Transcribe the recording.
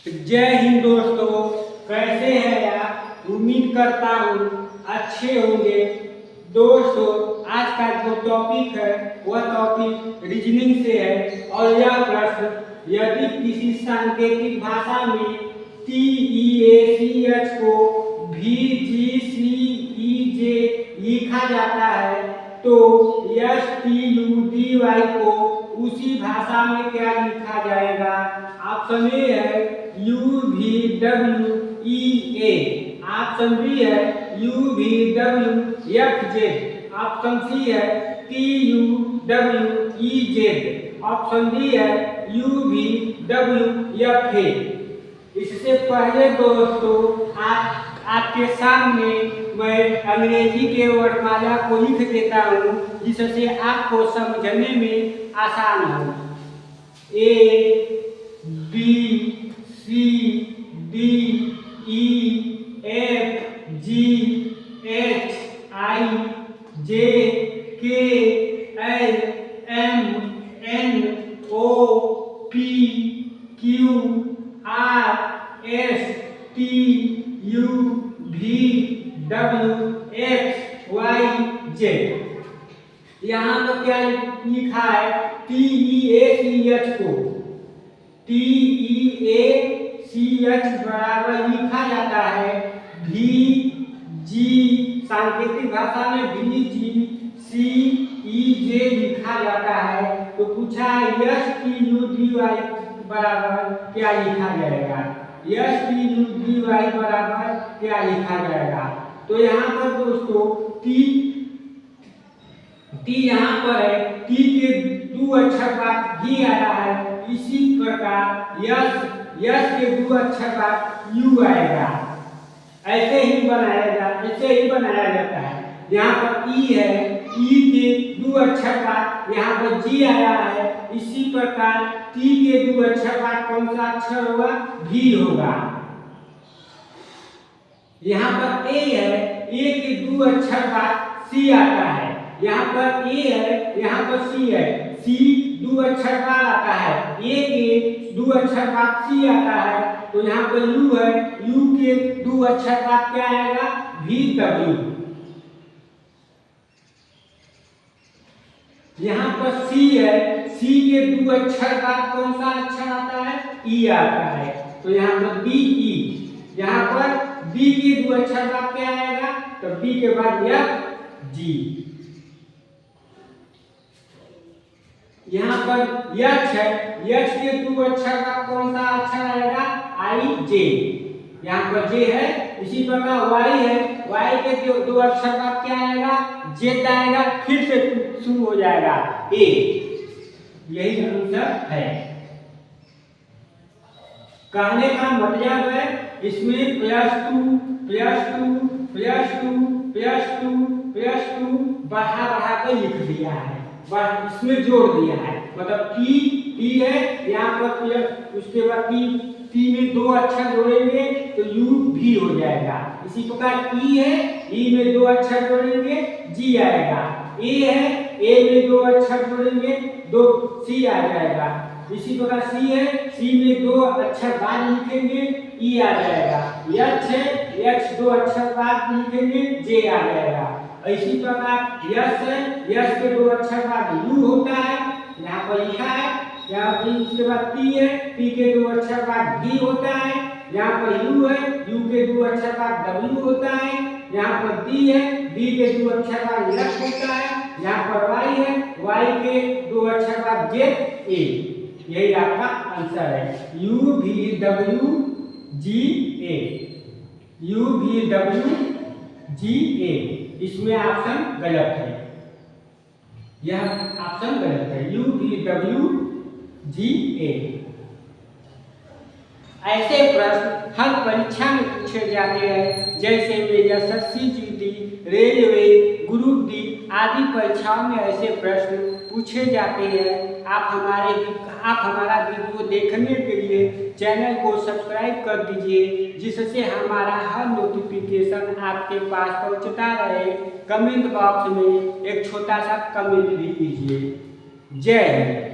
जय हिंद दोस्तों, कैसे हैं आप? उम्मीद करता हूँ अच्छे होंगे। दोस्तों, आज का जो टॉपिक है वह टॉपिक रीजनिंग से है और यह प्रश्न यदि किसी सांकेतिक भाषा में TEACH को VGCEJ लिखा जाता है तो STUDY को उसी भाषा में क्या लिखा जाएगा? ऑप्शन ए है UVWEA, ऑप्शन बी है UVWFZ, ऑप्शन सी है TUWEZ, ऑप्शन डी है UVWFA। इससे पहले दोस्तों आपके सामने मैं अंग्रेजी के वर्णमाला को लिख देता हूँ जिससे आपको समझने में आसान हो। A B C D E F G H I J K L M N O P Q R S T U V W X Y Z। यहाँ पर क्या लिखा है? TEACH को TEACH बराबर लिखा जाता है VG, सांकेतिक भाषा में VGCEJ लिखा जाता है। तो पूछा है STUDY बराबर क्या लिखा जाएगा? STUDY बराबर क्या लिखा जाएगा? तो यहाँ पर दोस्तों T यहाँ पर है, T के दो अक्षर बाद भी आया है, इसी प्रकार यस के दो अक्षर बाद U आएगा। ऐसे ही बनाया जाता है। यहाँ पर E है, E के दो अक्षर बाद यहाँ पर G आया है, इसी प्रकार T के दो अक्षर बाद कौन सा अक्षर होगा? V होगा। यहाँ पर A है, A के दो अक्षर बाद C आता है, यहाँ पर A है, यहाँ पर C है, C दो अक्षर बाद आता है, A के दो अक्षर बाद C आता है, तो यहाँ पर U है, U के दो अक्षर बाद क्या आएगा? VW। यहाँ पर C है, C के दो अक्षर बाद कौन सा अक्षर आता है? E आता है, तो यहाँ पर BE। यहाँ पर B के दो अक्षर बाद क्या आएगा? तो B के बाद FG। यहाँ पर H है, H के दो अक्षर का कौन सा अक्षर आएगा? IJ। यहाँ पर J है, इसी प्रकार Y है, Y के दो अक्षर का क्या आएगा? Z आएगा, फिर से शुरू हो जाएगा A। यही आंसर है। कहने का मतलब है इसमें +2 बढ़ा के लिख दिया है, इसमें जोड़ दिया है। मतलब T है, यहाँ पर उसके बाद T में दो अक्षर जोड़ेंगे तो U भी हो जाएगा। इसी प्रकार E है, E में दो अक्षर जोड़ेंगे G आएगा। A है, A में दो अक्षर जोड़ेंगे दो C आ जाएगा। इसी प्रकार C है, C में दो अक्षर बाद लिखेंगे E आ जाएगा। H है, H दो अक्षर बाद लिखेंगे J आ जाएगा। इसी प्रकार यस है, यस के दो अक्षर बाद U होता है, यहाँ पर लिखा है। यहाँ पर इसके बाद T है, T के दो अक्षर बाद V होता है। यहाँ पर U है, U के दो अक्षर बाद W होता है। यहाँ पर D है, D के दो अक्षर बाद F होता है। यहाँ पर Y है, Y के दो अक्षर बाद ZA। यही आपका आंसर है UVWGA। इसमें ऑप्शन गलत है, यह ऑप्शन गलत है, UVWGA। ऐसे प्रश्न हर परीक्षा में पूछे जाते हैं, जैसे में SSC GD, railway, group D आदि परीक्षाओं में ऐसे प्रश्न पूछे जाते हैं। आप हमारा वीडियो देखने के लिए चैनल को सब्सक्राइब कर दीजिए, जिससे हमारा हर नोटिफिकेशन आपके पास पहुंचता रहे। कमेंट बॉक्स में एक छोटा सा कमेंट भी कीजिए। जय हिंद।